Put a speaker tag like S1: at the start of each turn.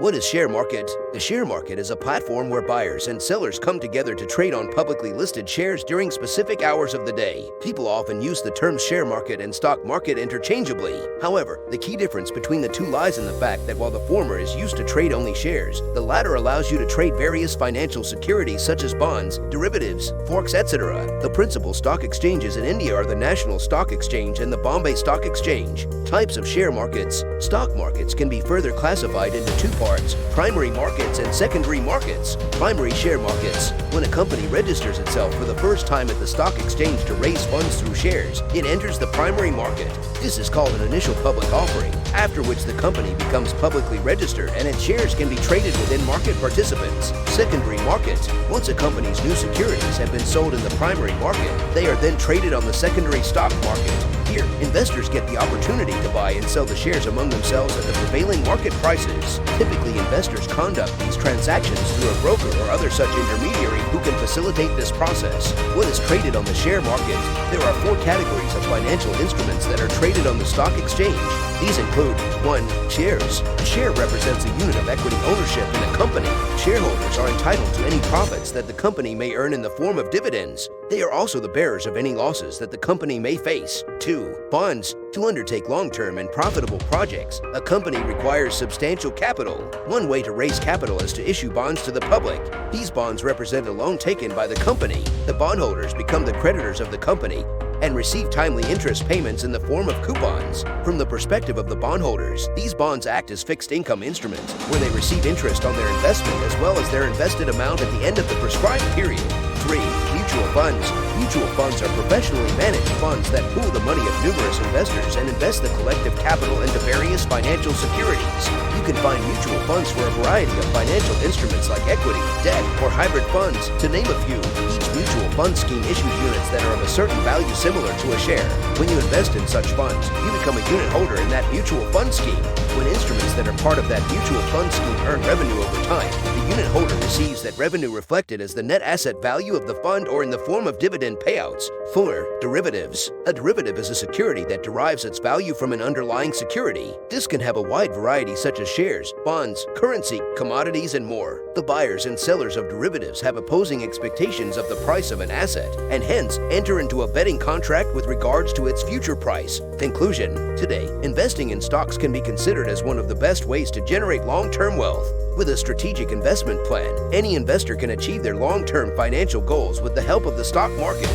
S1: What is share market? The share market is a platform where buyers and sellers come together to trade on publicly listed shares during specific hours of the day. People often use the terms share market and stock market interchangeably. However, the key difference between the two lies in the fact that while the former is used to trade only shares, the latter allows you to trade various financial securities such as bonds, derivatives, forex, etc. The principal stock exchanges in India are the National Stock Exchange and the Bombay Stock Exchange. Types of share markets. Stock markets can be further classified into two parts: primary markets and secondary markets. Primary share markets. When a company registers itself for the first time at the stock exchange to raise funds through shares, it enters the primary market. This is called an initial public offering, after which the company becomes publicly registered and its shares can be traded within market participants. Secondary market. Once a company's new securities have been sold in the primary market, they are then traded on the secondary stock market. Here, investors get the opportunity to buy and sell the shares among themselves at the prevailing market prices. Typically, investors conduct these transactions through a broker or other such intermediary who can facilitate this process. What is traded on the share market? There are four categories of financial instruments that are traded on the stock exchange. These include 1. Shares. A share represents a unit of equity ownership in a company. Shareholders are entitled to any profits that the company may earn in the form of dividends. They are also the bearers of any losses that the company may face. 2. Bonds. To undertake long-term and profitable projects, a company requires substantial capital. One way to raise capital is to issue bonds to the public. These bonds represent a loan taken by the company. The bondholders become the creditors of the company and receive timely interest payments in the form of coupons. From the perspective of the bondholders, these bonds act as fixed income instruments where they receive interest on their investment as well as their invested amount at the end of the prescribed period. 3. Mutual funds. Mutual funds are professionally managed funds that pool the money of numerous investors and invest the collective capital into various financial securities. You can find mutual funds for a variety of financial instruments like equity, debt, or hybrid funds, to name a few. Each mutual fund scheme issues units that are of a certain value similar to a share. When you invest in such funds, you become a unit holder in that mutual fund scheme. When instruments that are part of that mutual fund scheme earn revenue over time, the unit holder receives that revenue reflected as the net asset value of the fund or in the form of dividend payouts. 4. Derivatives. A derivative is a security that derives its value from an underlying security. This can have a wide variety such as shares, bonds, currency, commodities, and more. The buyers and sellers of derivatives have opposing expectations of the price of an asset and hence enter into a betting contract with regards to its future price. Conclusion. Today, investing in stocks can be considered as one of the best ways to generate long-term wealth. With a strategic investment plan, any investor can achieve their long-term financial goals with the help of the stock market.